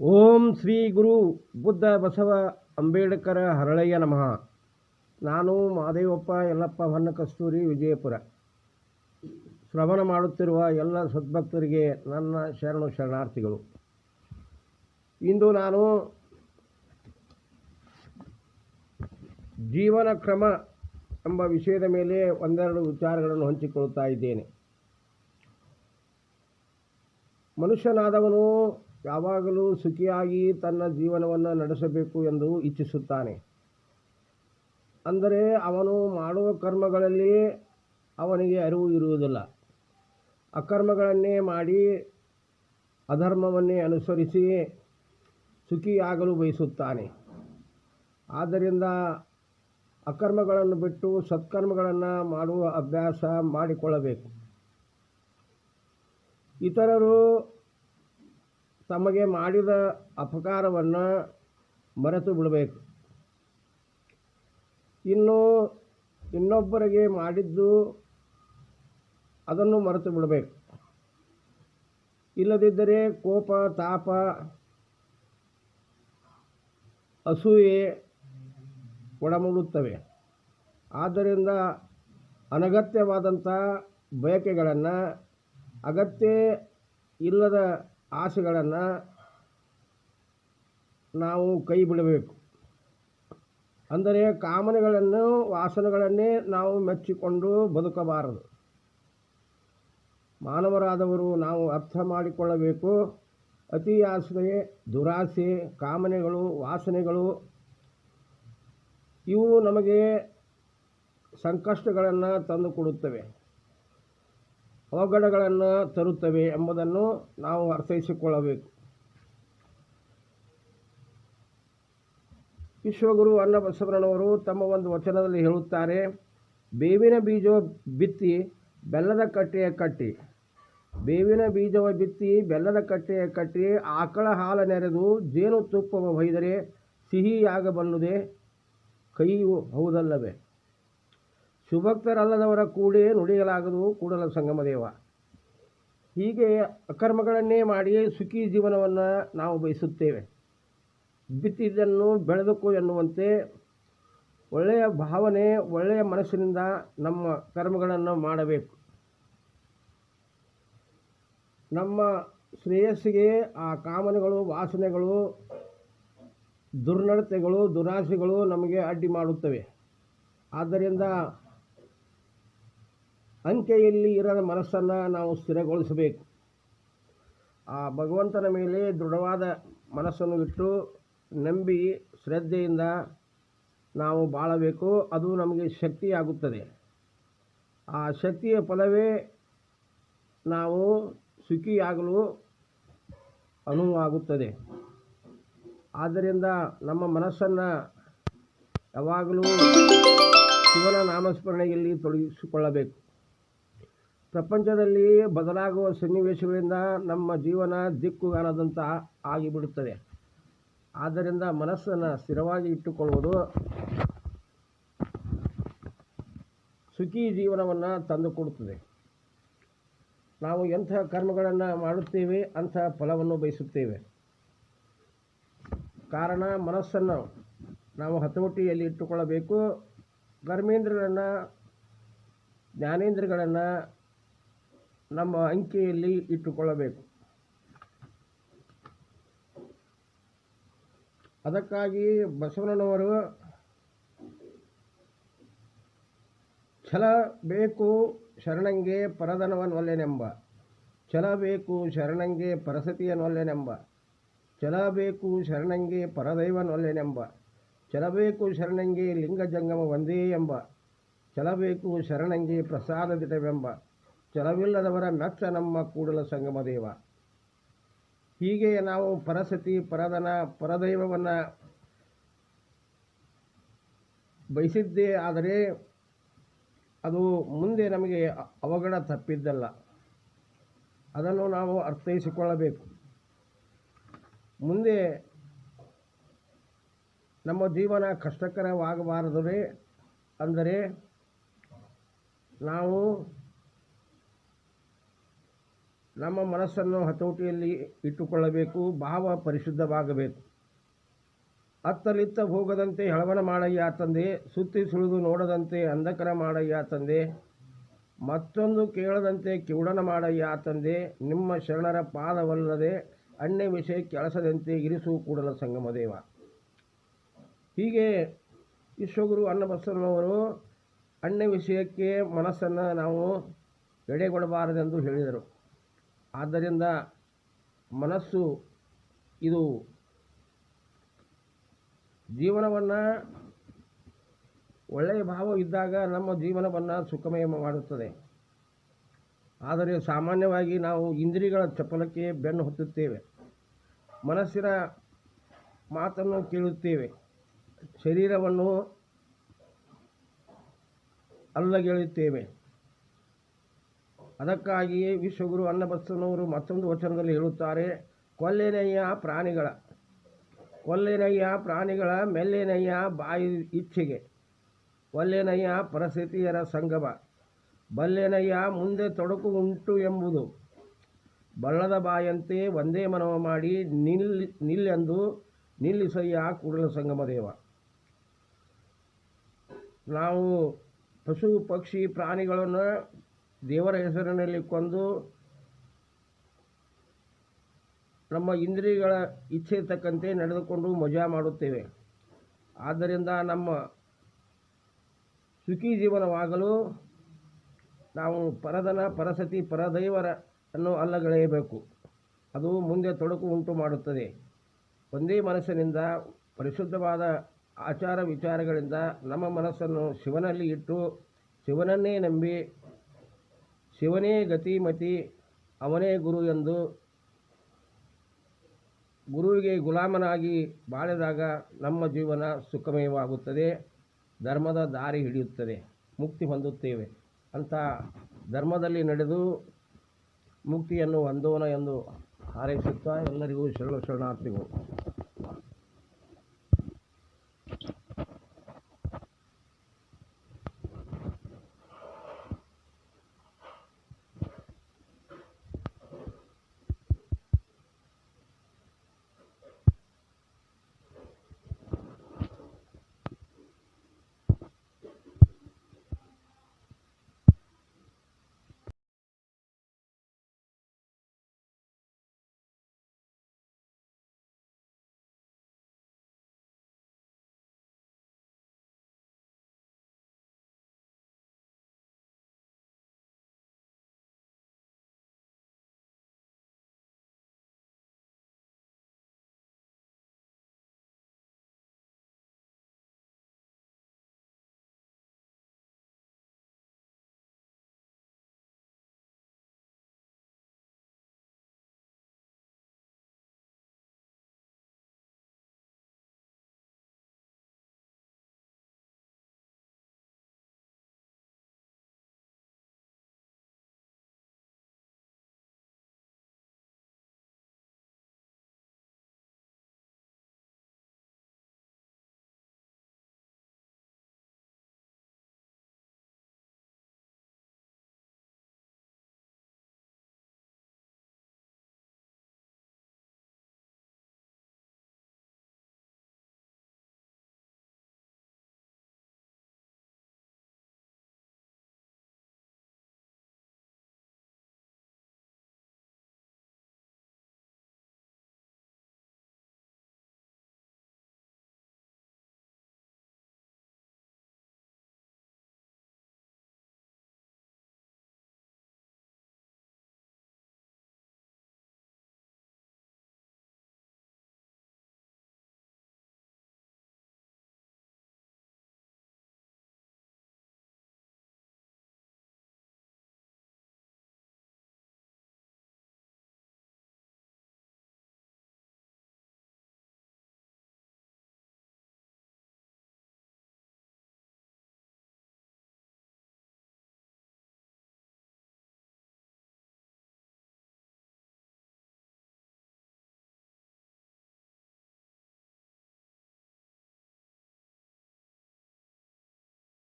ಓಂ ಶ್ರೀ ಗುರು ಬುದ್ಧ ಬಸವ ಅಂಬೇಡ್ಕರ ಹರಳಯ್ಯ ನಮಃ. ನಾನು ಮಹದೇವಪ್ಪ ಯಲ್ಲಪ್ಪ ಹೊನ್ನಕಸ್ತೂರಿ, ವಿಜಯಪುರ. ಶ್ರವಣ ಮಾಡುತ್ತಿರುವ ಎಲ್ಲ ಸದ್ಭಕ್ತರಿಗೆ ನನ್ನ ಶರಣು ಶರಣಾರ್ಥಿಗಳು. ಇಂದು ನಾನು ಜೀವನ ಕ್ರಮ ಎಂಬ ವಿಷಯದ ಮೇಲೆ ಒಂದೆರಡು ವಿಚಾರಗಳನ್ನು ಹಂಚಿಕೊಳ್ಳುತ್ತಾ ಇದ್ದೇನೆ. ಮನುಷ್ಯನಾದವನು ಯಾವಾಗಲೂ ಸುಖಿಯಾಗಿ ತನ್ನ ಜೀವನವನ್ನು ನಡೆಸಬೇಕು ಎಂದು ಇಚ್ಛಿಸುತ್ತಾನೆ. ಅಂದರೆ ಅವನು ಮಾಡುವ ಕರ್ಮಗಳಲ್ಲಿ ಅವನಿಗೆ ಅರಿವು ಇರುವುದಿಲ್ಲ. ಅಕರ್ಮಗಳನ್ನೇ ಮಾಡಿ ಅಧರ್ಮವನ್ನೇ ಅನುಸರಿಸಿ ಸುಖಿಯಾಗಲು ಬಯಸುತ್ತಾನೆ. ಆದ್ದರಿಂದ ಅಕರ್ಮಗಳನ್ನು ಬಿಟ್ಟು ಸತ್ಕರ್ಮಗಳನ್ನು ಮಾಡುವ ಅಭ್ಯಾಸ ಮಾಡಿಕೊಳ್ಳಬೇಕು. ಇತರರು ತಮಗೆ ಮಾಡಿದ ಅಪಕಾರವನ್ನು ಮರೆತು ಬಿಡಬೇಕು. ಇನ್ನೊಬ್ಬರಿಗೆ ಮಾಡಿದ್ದು ಅದನ್ನು ಮರೆತು ಬಿಡಬೇಕು. ಇಲ್ಲದಿದ್ದರೆ ಕೋಪ, ತಾಪ, ಅಸೂಯೆ ಒಡಮೂಡುತ್ತವೆ. ಆದ್ದರಿಂದ ಅನಗತ್ಯವಾದಂಥ ಬಯಕೆಗಳನ್ನು, ಅಗತ್ಯ ಇಲ್ಲದ ಆಸೆಗಳನ್ನು ನಾವು ಕೈ ಬಿಡಬೇಕು. ಅಂದರೆ ಕಾಮನೆಗಳನ್ನು, ವಾಸನೆಗಳನ್ನೇ ನಾವು ಮೆಚ್ಚಿಕೊಂಡು ಬದುಕಬಾರದು. ಮಾನವರಾದವರು ನಾವು ಅರ್ಥ ಮಾಡಿಕೊಳ್ಳಬೇಕು. ಅತಿ ಆಸೆ, ದುರಾಸೆ, ಕಾಮನೆಗಳು, ವಾಸನೆಗಳು ಇವು ನಮಗೆ ಸಂಕಷ್ಟಗಳನ್ನು ತಂದುಕೊಡುತ್ತವೆ, ಅವಘಡಗಳನ್ನು ತರುತ್ತವೆ ಎಂಬುದನ್ನು ನಾವು ಅರ್ಥೈಸಿಕೊಳ್ಳಬೇಕು. ವಿಶ್ವಗುರು ಅನ್ನಬಸವಣ್ಣನವರು ತಮ್ಮ ಒಂದು ವಚನದಲ್ಲಿ ಹೇಳುತ್ತಾರೆ, ಬೇವಿನ ಬೀಜವ ಬಿತ್ತಿ ಬೆಲ್ಲದ ಕಟ್ಟೆಯ ಕಟ್ಟಿ, ಬೇವಿನ ಬೀಜವ ಬಿತ್ತಿ ಬೆಲ್ಲದ ಕಟ್ಟೆಯ ಕಟ್ಟಿ, ಆಕಳ ಹಾಲ ನೆರೆದು ಜೇನು ತುಪ್ಪವ ಹೊಯ್ದರೆ ಸಿಹಿಯಾಗಬಲ್ಲುದೇ ಕೈಯು ಹೌದಲ್ಲವೇ. ಸುಭಕ್ತರಲ್ಲದವರ ಕೂಡಿ ನುಡಿಯಲಾಗದು ಕೂಡಲ ಸಂಗಮದೇವ. ಹೀಗೆ ಅಕರ್ಮಗಳನ್ನೇ ಮಾಡಿ ಸುಖಿ ಜೀವನವನ್ನು ನಾವು ಬಯಸುತ್ತೇವೆ. ಬಿತ್ತಿದ್ದನ್ನು ಬೆಳೆದಕ್ಕೂ ಎನ್ನುವಂತೆ ಒಳ್ಳೆಯ ಭಾವನೆ, ಒಳ್ಳೆಯ ಮನಸ್ಸಿನಿಂದ ನಮ್ಮ ಕರ್ಮಗಳನ್ನು ಮಾಡಬೇಕು. ನಮ್ಮ ಶ್ರೇಯಸ್ಸಿಗೆ ಆ ಕಾಮನೆಗಳು, ವಾಸನೆಗಳು, ದುರ್ನಡತೆಗಳು, ದುರಾಸೆಗಳು ನಮಗೆ ಅಡ್ಡಿ ಮಾಡುತ್ತವೆ. ಆದ್ದರಿಂದ ಅಂಕೆಯಲ್ಲಿ ಇರದ ಮನಸ್ಸನ್ನು ನಾವು ಸ್ಥಿರಗೊಳಿಸಬೇಕು. ಆ ಭಗವಂತನ ಮೇಲೆ ದೃಢವಾದ ಮನಸ್ಸನ್ನು ಇಟ್ಟು ನಂಬಿ ಶ್ರದ್ಧೆಯಿಂದ ನಾವು ಬಾಳಬೇಕು. ಅದು ನಮಗೆ ಶಕ್ತಿಯಾಗುತ್ತದೆ. ಆ ಶಕ್ತಿಯ ಫಲವೇ ನಾವು ಸುಖಿಯಾಗಲು ಅನುವಾಗುತ್ತದೆ. ಆದ್ದರಿಂದ ನಮ್ಮ ಮನಸ್ಸನ್ನು ಯಾವಾಗಲೂ ಶಿವನ ನಾಮಸ್ಮರಣೆಯಲ್ಲಿ ತೊಡಗಿಸಿಕೊಳ್ಳಬೇಕು. ಪ್ರಪಂಚದಲ್ಲಿ ಬದಲಾಗುವ ಸನ್ನಿವೇಶಗಳಿಂದ ನಮ್ಮ ಜೀವನ ದಿಕ್ಕುಗಾಣದಂತ ಆಗಿಬಿಡುತ್ತದೆ. ಆದ್ದರಿಂದ ಮನಸ್ಸನ್ನು ಸ್ಥಿರವಾಗಿ ಇಟ್ಟುಕೊಳ್ಳುವುದು ಸುಖಿ ಜೀವನವನ್ನು ತಂದುಕೊಡುತ್ತದೆ. ನಾವು ಎಂಥ ಕರ್ಮಗಳನ್ನು ಮಾಡುತ್ತೇವೆ ಅಂಥ ಫಲವನ್ನು ಬಯಸುತ್ತೇವೆ. ಕಾರಣ ಮನಸ್ಸನ್ನು ನಾವು ಹತೋಟಿಯಲ್ಲಿ ಇಟ್ಟುಕೊಳ್ಳಬೇಕು. ಕರ್ಮೇಂದ್ರಗಳನ್ನು, ಜ್ಞಾನೇಂದ್ರಗಳನ್ನು ನಮ್ಮ ಅಂಕೆಯಲ್ಲಿ ಇಟ್ಟುಕೊಳ್ಳಬೇಕು. ಅದಕ್ಕಾಗಿ ಬಸವಣ್ಣನವರು ಛಲ ಬೇಕು ಶರಣಂಗೆ ಪರಧನವನ್ನೊಲ್ಲೆನೆಂಬ, ಛಲ ಬೇಕು ಶರಣಂಗೆ ಪರಸತಿಯನ್ನೊಲ್ಲೆನೆಂಬ, ಛಲ ಬೇಕು ಶರಣಂಗೆ ಪರದೈವನೊಲ್ಲೆನೆಂಬ, ಛಲ ಬೇಕು ಶರಣಂಗೆ ಲಿಂಗ ಜಂಗಮ ಒಂದೇ ಎಂಬ, ಛಲ ಬೇಕು ಶರಣಂಗೆ ಪ್ರಸಾದ ದಿಟವೆಂಬ, ಛಲವಿಲ್ಲದವರ ಮೆಚ್ಚ ನಮ್ಮ ಕೂಡಲ ಸಂಗಮದೇವ. ಹೀಗೆ ನಾವು ಪರಸತಿ, ಪರಧನ, ಪರದೈವವನ್ನು ಬಯಸಿದ್ದೇ ಆದರೆ ಅದು ಮುಂದೆ ನಮಗೆ ಅವಘಡ ತಪ್ಪಿದ್ದಲ್ಲ. ಅದನ್ನು ನಾವು ಅರ್ಥೈಸಿಕೊಳ್ಳಬೇಕು. ಮುಂದೆ ನಮ್ಮ ಜೀವನ ಕಷ್ಟಕರವಾಗಬಾರದರೆ ಅಂದರೆ ನಾವು ನಮ್ಮ ಮನಸ್ಸನ್ನು ಹತೋಟಿಯಲ್ಲಿ ಇಟ್ಟುಕೊಳ್ಳಬೇಕು. ಭಾವ ಪರಿಶುದ್ಧವಾಗಬೇಕು. ಅತ್ತಲಿತ್ತ ಹೋಗದಂತೆ ಹೆಳವನ ಮಾಡಯ್ಯ ತಂದೆ, ಸುತ್ತಿ ಸುಳಿದು ನೋಡದಂತೆ ಅಂಧಕರ ಮಾಡಯ್ಯ ತಂದೆ, ಮತ್ತೊಂದು ಕೇಳದಂತೆ ಕಿವುಡನ ಮಾಡಯ್ಯ ತಂದೆ, ನಿಮ್ಮ ಶರಣರ ಪಾದವಲ್ಲದೆ ಅನ್ಯ ವಿಷಯ ಕೆಳಸದಂತೆ ಇರಿಸು ಕೂಡಲ ಸಂಗಮ ದೇವ. ಹೀಗೆ ವಿಶ್ವಗುರು ಅನ್ನಬಸವನವರು ಅನ್ಯ ವಿಷಯಕ್ಕೆ ಮನಸ್ಸನ್ನು ನಾವು ಎಡೆಗೊಡಬಾರದೆಂದು ಹೇಳಿದರು. ಆದ್ದರಿಂದ ಮನಸ್ಸು ಇದು ಜೀವನವನ್ನು ಒಳ್ಳೆಯ ಭಾವ ಇದ್ದಾಗ ನಮ್ಮ ಜೀವನವನ್ನು ಸುಖಮಯ ಮಾಡುತ್ತದೆ. ಆದರೆ ಸಾಮಾನ್ಯವಾಗಿ ನಾವು ಇಂದ್ರಿಯಗಳ ಚಪಲಕ್ಕೆ ಬೆನ್ನು ಹತ್ತುತ್ತೇವೆ, ಮನಸ್ಸಿನ ಮಾತನ್ನು ಕೇಳುತ್ತೇವೆ, ಶರೀರವನ್ನು ಅಲ್ಲಗೆಳುತ್ತೇವೆ. ಅದಕ್ಕಾಗಿಯೇ ವಿಶ್ವಗುರು ಅನ್ನಬಸವನವರು ಮತ್ತೊಂದು ವಚನದಲ್ಲಿ ಹೇಳುತ್ತಾರೆ, ಕೊಲ್ಲೆನಯ್ಯ ಪ್ರಾಣಿಗಳ ಮೆಲ್ಲೆನಯ್ಯ ಬಾಯಿ ಇಚ್ಛೆಗೆ, ಒಲ್ಲೆನಯ್ಯ ಪರಿಸ್ಥಿತಿಯರ ಸಂಗಮ, ಬಲ್ಲೆನಯ್ಯ ಮುಂದೆ ತೊಡಕು ಉಂಟು ಎಂಬುದು, ಬಳ್ಳದ ಬಾಯಂತೆ ಒಂದೇ ಮನವ ಮಾಡಿ ನಿಲ್ಲೆಂದು ನಿಲ್ಲಿಸಯ್ಯ ಕೂಡಲ ಸಂಗಮ ದೇವ. ನಾವು ಪಶು ಪಕ್ಷಿ ಪ್ರಾಣಿಗಳನ್ನು ದೇವರ ಹೆಸರಿನಲ್ಲಿ ಕೊಂದು ನಮ್ಮ ಇಂದ್ರಿಯಗಳ ಇಚ್ಛೆ ತಕ್ಕಂತೆ ನಡೆದುಕೊಂಡು ಮಜಾ ಮಾಡುತ್ತೇವೆ. ಆದ್ದರಿಂದ ನಮ್ಮ ಸುಖಿ ಜೀವನವಾಗಲು ನಾವು ಪರಧನ ಪರಸತಿ ಪರದೈವರನ್ನು ಅಲ್ಲಗಳೆಯಬೇಕು. ಅದು ಮುಂದೆ ತೊಡಕು ಉಂಟು ಮಾಡುತ್ತದೆ. ಒಂದೇ ಮನಸ್ಸಿನಿಂದ ಪರಿಶುದ್ಧವಾದ ಆಚಾರ ವಿಚಾರಗಳಿಂದ ನಮ್ಮ ಮನಸ್ಸನ್ನು ಶಿವನಲ್ಲಿ ಇಟ್ಟು ಶಿವನನ್ನೇ ನಂಬಿ ಶಿವನೇ ಗತಿಮತಿ ಅವನೇ ಗುರು ಎಂದು ಗುರುವಿಗೆ ಗುಲಾಮನಾಗಿ ಬಾಳಿದಾಗ ನಮ್ಮ ಜೀವನ ಸುಖಮಯವಾಗುತ್ತದೆ, ಧರ್ಮದ ದಾರಿ ಹಿಡಿಯುತ್ತದೆ, ಮುಕ್ತಿ ಹೊಂದುತ್ತೇವೆ. ಅಂಥ ಧರ್ಮದಲ್ಲಿ ನಡೆದು ಮುಕ್ತಿಯನ್ನು ಹೊಂದೋಣ ಎಂದು ಹಾರೈಸುತ್ತಾ ಎಲ್ಲರಿಗೂ ಶರಣಾರ್ಥಿಗಳು.